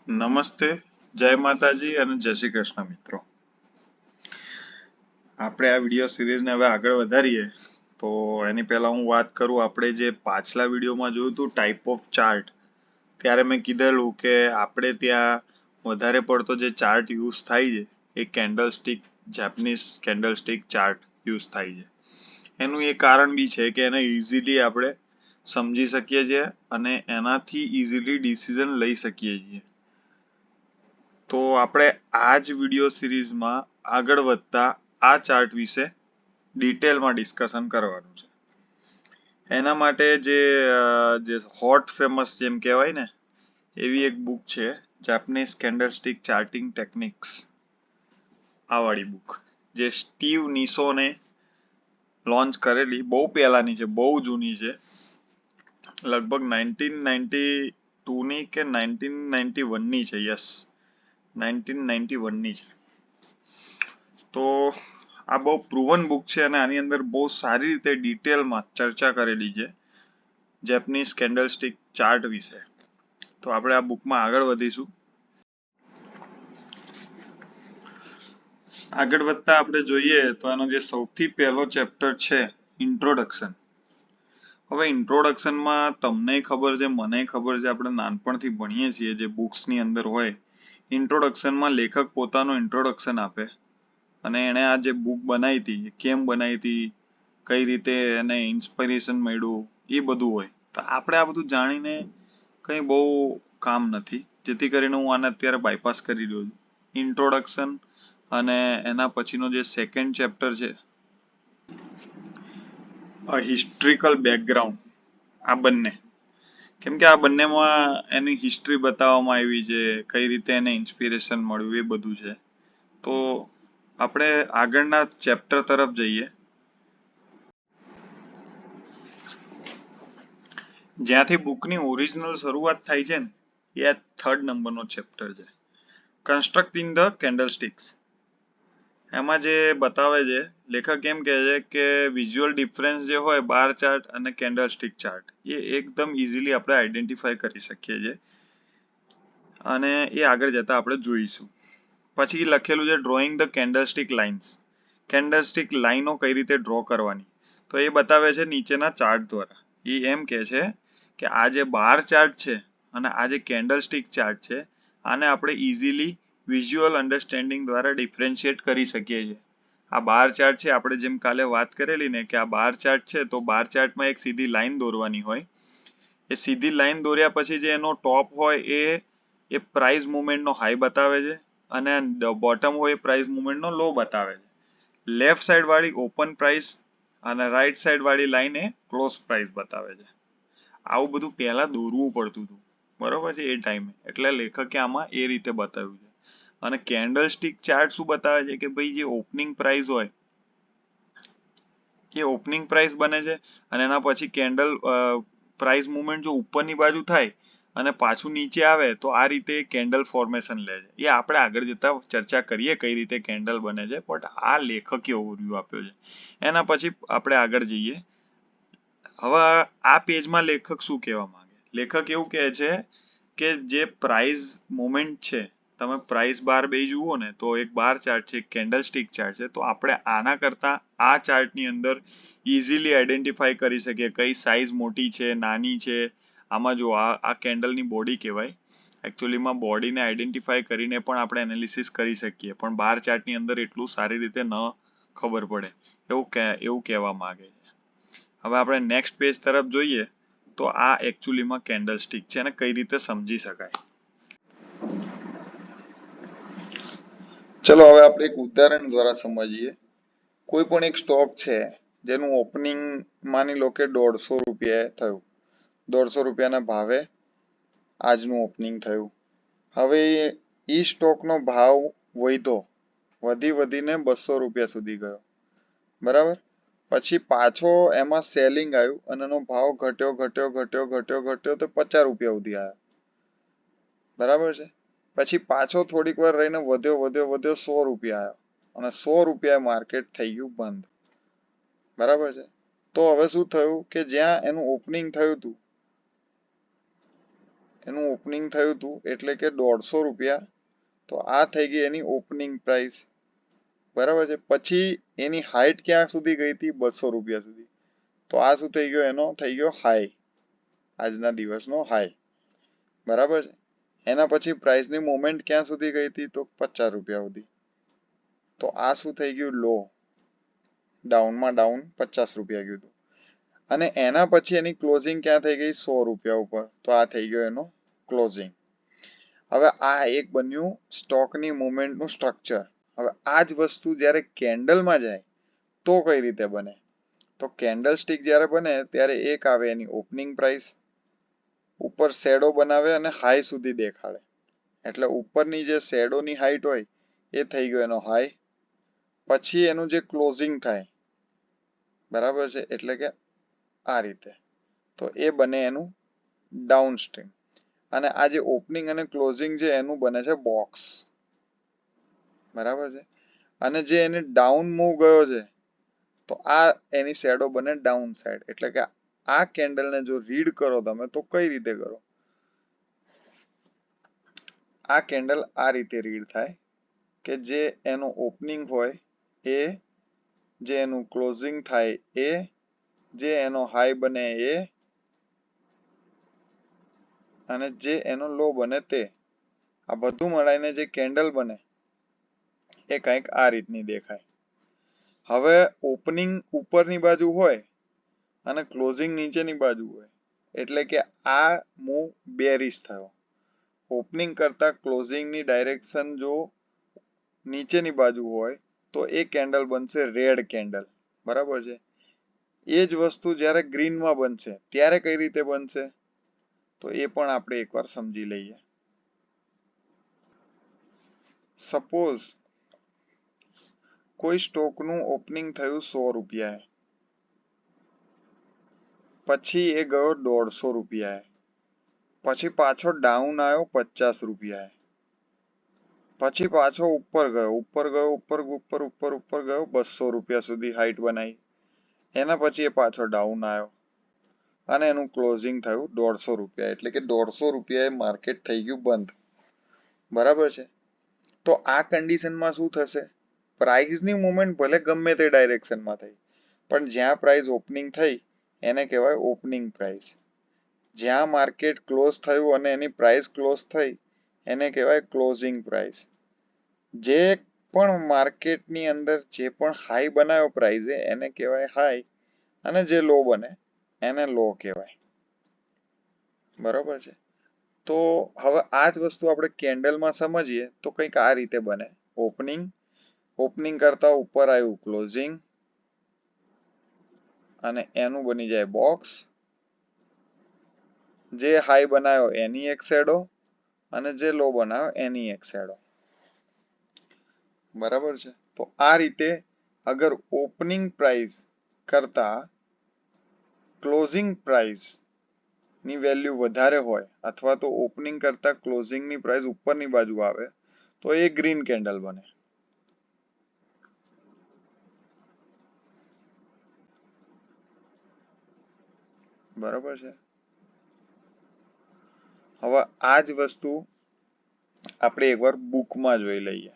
નમસ્તે, જય માતાજી અને જય શ્રી કૃષ્ણ મિત્રો. આપણે આ વિડીયો સિરીઝને હવે આગળ વધારીએ તો એની પહેલા હું વાત કરું, આપણે જે પાછલા વિડીયોમાં જોયું હતું ટાઈપ ઓફ ચાર્ટ, ત્યારે મેં કીધેલું કે આપણે ત્યાં વધારે પડતો જે ચાર્ટ યુઝ થાય છે એ candlestick, Japanese candlestick chart use થાય છે. એનું એ કારણ બી છે કે એને ઇઝીલી આપણે સમજી શકીએ છીએ અને એનાથી ઇઝીલી ડિસિઝન લઈ શકીએ છીએ. તો આપણે આ જ વિડીયો સિરીઝમાં આગળ વધતા આ ચાર્ટ વિશે ડિટેલમાં ડિસ્કશન કરવાનું છે. એના માટે જે હોટ ફેમસ જેમ કહેવાય ને એવી એક બુક છે, જાપનીઝ કેન્ડલસ્ટિક ચાર્ટિંગ ટેકનિક્સ, આ વાળી બુક જે સ્ટીવ નિસોને લોન્ચ કરેલી, બહુ પહેલાની છે, બહુ જૂની છે, લગભગ 1992ની કે 1991ની છે. યસ, 1991ની છે. તો આ બહુ પ્રૂવન બુક છે અને આની અંદર બહુ સારી રીતે ડિટેલમાં ચર્ચા કરેલી છે જેપનીઝ કેન્ડલસ્ટિક ચાર્ટ વિશે. તો આપણે આ બુકમાં આગળ વધીશું. આગળ વધતા આપણે જોઈએ તો એનો જે સૌથી પહેલો ચેપ્ટર છે ઇન્ટ્રોડક્શન. હવે ઇન્ટ્રોડક્શનમાં તમને ખબર છે, મને ખબર છે, આપણે નાનપણથી ભણીએ છીએ જે બુક્સની અંદર હોય, ઇન્ટ્રોડક્શનમાં લેખક પોતાનું ઇન્ટ્રોડક્શન આપે અને એણે આ જે બુક બનાવી હતી કેમ બનાવી હતી, કઈ રીતે એને ઇન્સ્પિરેશન મળ્યું, એ બધું હોય. તો આપણે આ બધું જાણીને કંઈ બહુ કામ નથી, જેથી કરીને હું આને અત્યારે બાયપાસ કરી રહ્યો છું. ઇન્ટ્રોડક્શન અને એના પછીનો જે સેકન્ડ ચેપ્ટર છે હિસ્ટ્રિકલ બેકગ્રાઉન્ડ, આ બંને, કેમ કે આ બંનેમાં એની હિસ્ટ્રી બતાવવામાં આવી છે, કઈ રીતે એને ઇન્સ્પિરેશન મળ્યું, એ બધું છે. તો આપણે આગળના ચેપ્ટર તરફ જઈએ. જ્યાંથી બુકની ઓરિજિનલ શરૂઆત થાય છે ને એ 3rd નંબરનો ચેપ્ટર છે, કન્સ્ટ્રક્ટિંગ ધ કેન્ડલસ્ટિક્સ. એમાં જે બતાવે છે, લેખક એમ કહે છે કે વિઝ્યુઅલ ડિફરન્સ જે હોય બાર ચાર્ટ અને કેન્ડલસ્ટિક ચાર્ટ, એ એકદમ ઇઝીલી આપણે આઈડેન્ટિફાઈ કરી શકીએ છીએ અને એ આગળ જતા આપણે જોઈશું. પછી લખેલું છે drawing the candlestick lines, candlestick લાઈનો કઈ રીતે ડ્રો કરવાની, તો એ બતાવે છે નીચેના ચાર્ટ દ્વારા. એ એમ કહે છે કે આ જે બાર ચાર્ટ છે અને આ જે કેન્ડલસ્ટિક ચાર્ટ છે, આને આપણે ઇઝીલી વિઝ્યુઅલ અન્ડરસ્ટેન્ડિંગ દ્વારા ડિફરન્શિએટ કરી શકીએ છીએ. આ બાર ચાર્ટ છે, આપણે જેમ કાલે વાત કરેલી ને કે આ બાર ચાર્ટ છે, તો બાર ચાર્ટમાં એક સીધી લાઈન દોરવાની હોય. એ સીધી લાઈન દોર્યા પછી જે એનો ટોપ હોય એ પ્રાઇસ મુવમેન્ટનો હાઈ બતાવે છે અને બોટમ હોય એ પ્રાઇસ મુવમેન્ટનો લો બતાવે છે. લેફ્ટ સાઈડ વાળી ઓપન પ્રાઇસ અને રાઈટ સાઈડ વાળી લાઈન એ ક્લોઝ પ્રાઇસ બતાવે છે. આવું બધું પહેલા દોરવું પડતું હતું, બરોબર છે, એ ટાઈમે. એટલે લેખકે આમાં એ રીતે બતાવ્યું છે. અને કેન્ડલસ્ટિક ચાર્ટ શું બતાવે છે કે ભાઈ જે ઓપનિંગ પ્રાઇસ હોય એ ઓપનિંગ પ્રાઇસ બને છે અને એના પછી કેન્ડલ પ્રાઇસ મુવમેન્ટ જો ઉપરની બાજુ થાય અને પાછું નીચે આવે તો આ રીતે કેન્ડલ ફોર્મેશન લે છે. એ આપણે આગળ જતા ચર્ચા કરીએ કઈ રીતે કેન્ડલ બને છે, બટ આ લેખકે ઓવરવ્યૂ આપ્યો છે. એના પછી આપણે આગળ જઈએ. હવે આ પેજમાં લેખક શું કહેવા માંગે? લેખક એવું કહે છે કે જે પ્રાઇસ મુવમેન્ટ છે, તમે પ્રાઇસ બાર બે જુઓ ને તો એક બાર ચાર્ટ છે, એક કેન્ડલસ્ટિક ચાર્ટ છે, તો આપણે આના કરતા આ ચાર્ટની અંદર ઇઝીલી આઈડેન્ટિફાઈ કરી શકીએ કઈ સાઇઝ મોટી છે, નાની છે. આમાં જો આ કેન્ડલની બોડી કહેવાય. એકચ્યુઅલીમાં બોડીને આઈડેન્ટિફાઈ કરીને પણ આપણે એનાલિસિસ કરી શકીએ, પણ બાર ચાર્ટની અંદર એટલું સારી રીતે ન ખબર પડે, એવું કહેવા માંગે છે. હવે આપણે નેક્સ્ટ પેજ તરફ જોઈએ તો આ એકચ્યુઅલીમાં કેન્ડલસ્ટિક છે અને કઈ રીતે સમજી શકાય. ચલો હવે આપણે એક ઉદાહરણ દ્વારા સમજીએ. કોઈ પણ એક સ્ટોક છે જેનું ઓપનિંગ માની લો કે 150 રૂપિયા થયું, 150 રૂપિયાના ભાવે આજનું ઓપનિંગ થયું. હવે એ સ્ટોકનો ભાવ વધીને 200 રૂપિયા સુધી ગયો, બરાબર. પછી પાછો એમાં સેલિંગ આવ્યું અને એનો ભાવ ઘટ્યો તો 50 રૂપિયા સુધી આવ્યો, બરાબર છે. પછી પાછો થોડીક વાર રહીને વધ્યો 100 રૂપિયા આવ્યો અને 100 રૂપિયા માર્કેટ થઈ ગયું બંધ, બરાબર છે. તો હવે શું થયું કે જ્યાં એનું ઓપનિંગ થયું હતું એનું ઓપનિંગ થયું હતું એટલે કે 150 રૂપિયા. તો આ થઈ ગઈ એની ઓપનિંગ પ્રાઇસ, બરાબર છે. પછી એની હાઈટ ક્યાં સુધી ગઈ હતી? 200 રૂપિયા સુધી. તો આ શું થઈ ગયો? એનો થઈ ગયો હાઈ, આજના દિવસનો હાઈ, બરાબર છે. એના પછી પ્રાઇસની મુવમેન્ટ ક્યાં સુધી ગઈ હતી? તો 50 રૂપિયા સુધી. તો આ શું થઈ ગયું? લો, ડાઉનમાં ડાઉન 50 રૂપિયા ગયું હતું. અને એના પછી એની ક્લોઝિંગ ક્યાં થઈ ગઈ? 100 રૂપિયા ઉપર. તો આ થઈ ગયો એનો ક્લોઝિંગ. હવે આ એક બન્યું સ્ટોકની મુવમેન્ટનું સ્ટ્રક્ચર. હવે આ જ વસ્તુ જ્યારે કેન્ડલમાં જાય તો કઈ રીતે બને? તો કેન્ડલ સ્ટિક જ્યારે બને ત્યારે એક આવે એની ઓપનિંગ પ્રાઇસ, ઉપર શેડો બનાવે અને હાઈ સુધી દેખાડે. એટલે ઉપરની જે શેડોની હાઈટ હોય એ થઈ ગયો એનો હાઈ. પછી એનું જે ક્લોઝિંગ થાય, બરાબર છે, એટલે કે આ રીતે, તો એ બને એનું ડાઉન સ્ટ્રીમ. અને આ જે ઓપનિંગ અને ક્લોઝિંગ છે એનું બને છે બોક્સ, બરાબર છે. અને જે એને ડાઉન મૂવ ગયો છે તો આ એની શેડો બને ડાઉન સાઈડ. એટલે કે આ કેન્ડલને જો રીડ કરો તમે તો કઈ રીતે કરો? આ કેન્ડલ આ રીતે રીડ થાય કે જે એનું ઓપનિંગ હોય એ, જે એનું ક્લોઝિંગ થાય એ, જે એનો હાઈ બને એ, અને જે એનો લો બને તે, આ બધું મળાઈને જે કેન્ડલ બને એ કંઈક આ રીતની દેખાય. હવે ઓપનિંગ ઉપરની બાજુ હોય અને ક્લોઝિંગ નીચેની બાજુ હોય એટલે કે આ મૂવ બેરિશ થયો. ઓપનિંગ કરતા ક્લોઝિંગની ડાયરેક્શન જો નીચેની બાજુ હોય તો એ કેન્ડલ બનશે રેડ કેન્ડલ, બરાબર છે. એ જ વસ્તુ જ્યારે ગ્રીનમાં બનશે ત્યારે કઈ રીતે બનશે? તો એ પણ આપણે એકવાર સમજી લઈએ. સપોઝ કોઈ સ્ટોકનું ઓપનિંગ થયું 100 રૂપિયાએ, પછી એ ગયો 150 રૂપિયાએ, પછી પાછો ડાઉન આવ્યો 50 રૂપિયાએ, પછી પાછો ઉપર ગયો, ઉપર ગયો, ઉપર ઉપર ઉપર ઉપર ગયો 200 રૂપિયા સુધી હાઈટ બનાવી. એના પછી એ પાછો ડાઉન આવ્યો અને એનું ક્લોઝિંગ થયું 150 રૂપિયા. એટલે કે 150 રૂપિયાએ માર્કેટ થઈ ગયું બંધ, બરાબર છે. તો આ કન્ડિશનમાં શું થશે? પ્રાઇસની મુવમેન્ટ ભલે ગમે તે ડાયરેક્શનમાં થઈ, પણ જ્યાં પ્રાઇસ ઓપનિંગ થઈ એને કહેવાય ઓપનિંગ પ્રાઇસ. જ્યાં માર્કેટ ક્લોઝ થયું અને એની પ્રાઇસ ક્લોઝ થઈ એને કહેવાય ક્લોઝિંગ પ્રાઇસ. જે પણ માર્કેટની અંદર જે પણ હાઈ બનાવ્યો પ્રાઇઝે એને કહેવાય હાઈ, અને જે લો બને એને લો કહેવાય, બરોબર છે. તો હવે આ જ વસ્તુ આપણે કેન્ડલમાં સમજીએ તો કંઈક આ રીતે બને. ઓપનિંગ, ઓપનિંગ કરતા ઉપર આવ્યું ક્લોઝિંગ, અને એનું બની જાય બોક્સ. જે હાઈ બનાવ્યો એની એક શેડો અને જે લો બનાવ્યો એની એક શેડો, બરાબર છે. તો આ રીતે અગર ઓપનિંગ પ્રાઇસ કરતા ક્લોઝિંગ પ્રાઇસ ની વેલ્યુ વધારે હોય અથવા તો ઓપનિંગ કરતા ક્લોઝિંગની પ્રાઇસ ઉપરની બાજુ આવે તો એ ગ્રીન કેન્ડલ બને, બરાબર છે. હવે આ જ વસ્તુ આપણે એકવાર બુકમાં જોઈ લઈએ.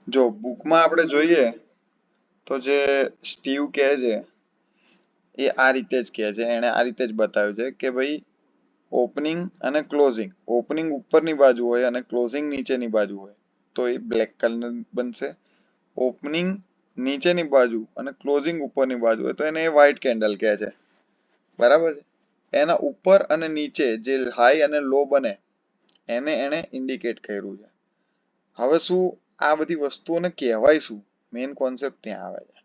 જો બુકમાં આપણે જોઈએ તો જે સ્ટીવ કહે છે એ આ રીતે જ કહે છે, એને આ રીતે જ બતાવ્યું છે કે ભાઈ ઓપનિંગ અને ક્લોઝિંગ, ઓપનિંગ ઉપરની બાજુ હોય અને ક્લોઝિંગ નીચેની બાજુ હોય તો એ બ્લેક કલર બનશે. ઓપનિંગ નીચેની બાજુ અને ક્લોઝિંગ ઉપરની બાજુ હોય તો એને વ્હાઈટ કેન્ડલ કહે છે, બરાબર છે. એના ઉપર અને નીચે જે હાઈ અને લો બને એને એને ઇન્ડિકેટ કર્યું છે. હવે શું આ બધી વસ્તુઓને કહેવાય શું? મેઇન કોન્સેપ્ટ ત્યાં આવે છે.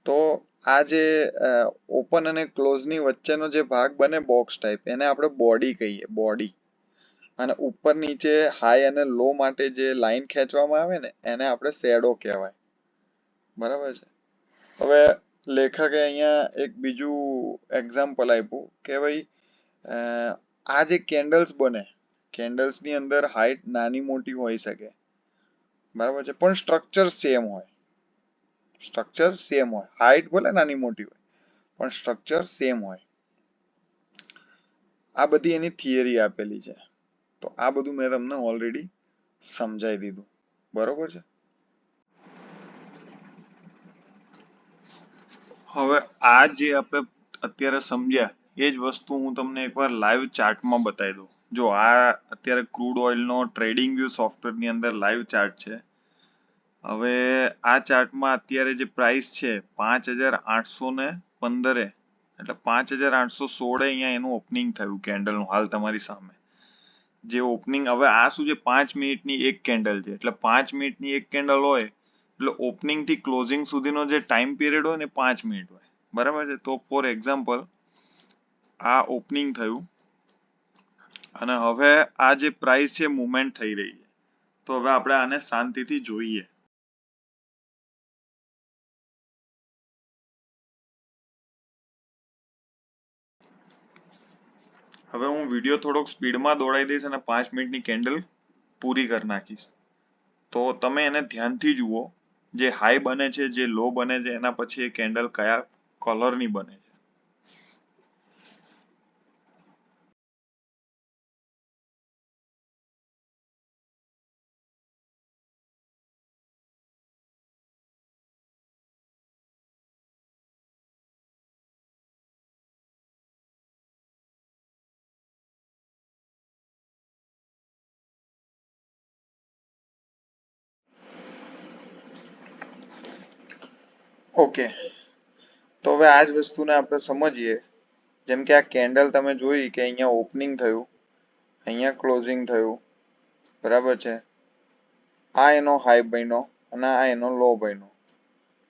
તો આ જે ઓપન અને ક્લોઝની વચ્ચેનો જે ભાગ બને બોક્સ ટાઈપ એને આપણે બોડી કહીએ, બોડી. અને ઉપર નીચે હાઈ અને લો માટે જે લાઈન ખેંચવામાં આવે ને એને આપણે શેડો કહેવાય, બરાબર છે. હવે લેખકે અહીંયા એક બીજું એક્ઝામ્પલ આપ્યું કે ભાઈ આ જે કેન્ડલ્સ બને, કેન્ડલ્સની અંદર હાઈટ નાની મોટી હોઈ શકે, બરાબર છે, પણ સ્ટ્રક્ચર સેમ હોય, સ્ટ્રક્ચર સેમ હોય. હાઈટ ભલે નાની મોટી હોય પણ સ્ટ્રક્ચર સેમ હોય. આ બધી એની થિયરી આપેલી છે. તો આ બધું મેં તમને ઓલરેડી સમજાવી દીધું. બરોબર છે. હવે આ જે આપણે અત્યારે સમજ્યા એ જ વસ્તુ હું તમને એકવાર લાઈવ ચાર્ટમાં બતાવી દઉં. જો આ અત્યારે ક્રૂડ ઓઇલનો ટ્રેડિંગ વ્યૂ સોફ્ટવેરની અંદર લાઈવ ચાર્ટ છે. હવે આ ચાર્ટમાં અત્યારે જે પ્રાઇસ છે 5,815 એટલે 5,816 અહીંયા એનું ઓપનિંગ થયું કેન્ડલનું હાલ તમારી સામે. જે ઓપનિંગ હવે આ શું છે 5 મિનિટની એક કેન્ડલ છે એટલે 5 મિનિટની એક કેન્ડલ હોય એટલે ઓપનિંગ થી ક્લોઝિંગ સુધીનો જે ટાઈમ પીરિયડ હોય ને 5 મિનિટ હોય. બરાબર છે. તો ફોર એક્ઝામ્પલ આ ઓપનિંગ થયું અને હવે આ જે પ્રાઇસ છે મુવમેન્ટ થઈ રહી છે. તો હવે આપણે આને શાંતિથી જોઈએ. હવે હું વિડીયો થોડોક સ્પીડમાં દોડાવી દઈશ અને 5 મિનિટની કેન્ડલ પૂરી કરી નાખીશ. તો તમે એને ધ્યાનથી જુઓ. જે હાઈ બને છે જે લો બને છે એના પછી એ કેન્ડલ કયા કલરની બને છે. ઓકે. તો હવે આ જ વસ્તુને આપણે સમજીએ. જેમ કે આ કેન્ડલ તમે જોઈ કે અહીંયા ઓપનિંગ થયું, અહીંયા ક્લોઝિંગ થયું. બરાબર છે. આ એનો હાઈ બન્યો અને આ એનો લો બન્યો.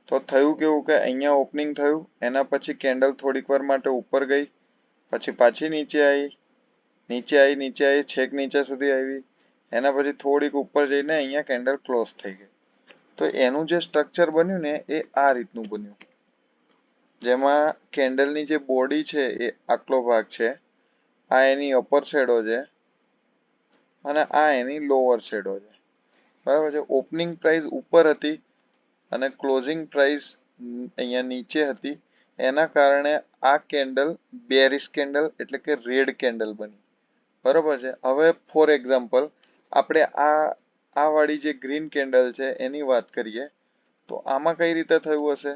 તો થયું કેવું કે અહીંયા ઓપનિંગ થયું, એના પછી કેન્ડલ થોડીક વાર માટે ઉપર ગઈ, પછી પાછી નીચે આવી છેક નીચે સુધી આવી. એના પછી થોડીક ઉપર જઈને અહીંયા કેન્ડલ ક્લોઝ થઈ ગઈ. તો એનું જે સ્ટ્રક્ચર બન્યું ને એ આ રીતનું બન્યું. જેમાં કેન્ડલની જે બોડી છે એ આટલો ભાગ છે, આ એની અપર શેડો છે અને આ એની લોઅર શેડો છે. બરાબર છે. ઓપનિંગ પ્રાઇસ ઉપર હતી અને ક્લોઝિંગ પ્રાઇસ અહીંયા નીચે હતી. એના કારણે આ કેન્ડલ બેરિશ કેન્ડલ એટલે કે રેડ કેન્ડલ બની. બરાબર છે. હવે ફોર એક્ઝામ્પલ આપણે આ વાળી જે ગ્રીન કેન્ડલ છે એની વાત કરીએ. તો આમાં કઈ રીતે થયું હશે?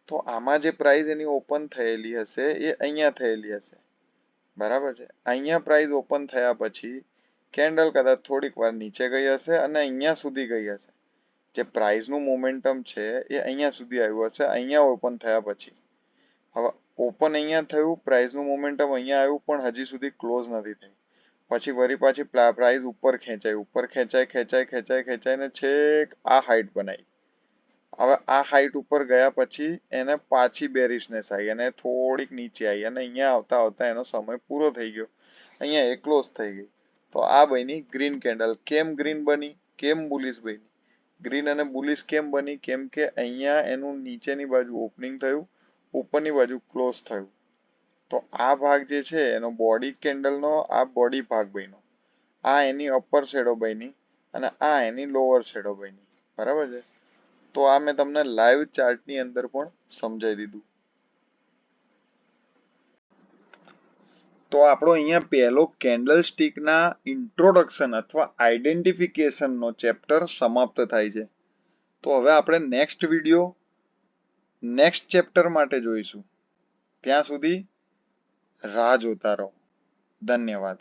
તો આમાં જે પ્રાઇસ એની ઓપન થયેલી હશે એ અહીંયા થયેલી હશે. બરાબર છે. અહીંયા પ્રાઇસ ઓપન થયા પછી કેન્ડલ કદાચ થોડીક વાર નીચે ગઈ હશે અને અહીંયા સુધી ગઈ હશે. જે પ્રાઇસનું મોમેન્ટમ છે એ અહીંયા સુધી આવ્યું હશે અહીંયા ઓપન થયા પછી. હવે ઓપન અહીંયા થયું, પ્રાઇસનું મોમેન્ટમ અહીંયા આવ્યું પણ હજી સુધી ક્લોઝ નથી થઈ. પછી વળી પાછી પ્રાઇસ ઉપર ખેંચાઈને છેક આ હાઈટ બનાવી. હવે આ હાઈટ ઉપર ગયા પછી એને પાછી બેરિશનેસ આવી અને થોડીક નીચે આવી અને અહીંયા આવતા આવતા એનો સમય પૂરો થઈ ગયો. અહીંયા એ ક્લોઝ થઈ ગઈ. તો આ બની ગ્રીન કેન્ડલ. કેમ ગ્રીન બની? કેમ બુલિશ બની? ગ્રીન અને બુલિશ કેમ બની? કેમ કે અહીંયા એનું નીચેની બાજુ ઓપનિંગ થયું, ઉપરની બાજુ ક્લોઝ થયું. તો આ ભાગ જે છે એનો બોડી કેન્ડલનો આ બોડી ભાગ બન્યો. આ એની અપર શેડો બની અને આ એની લોઅર શેડો બની. બરાબર છે. તો આ મેં તમને લાઈવ ચાર્ટની અંદર પણ સમજાવી દીધું. તો આપણો અહીંયા પહેલો કેન્ડલ સ્ટિકના ઇન્ટ્રોડક્શન અથવા આઈડેન્ટિફિકેશનનો ચેપ્ટર સમાપ્ત થાય છે. તો હવે આપણે નેક્સ્ટ વિડીયો નેક્સ્ટ ચેપ્ટર માટે જોઈશું. ત્યાં સુધી રાહ જોતા રહો. ધન્યવાદ.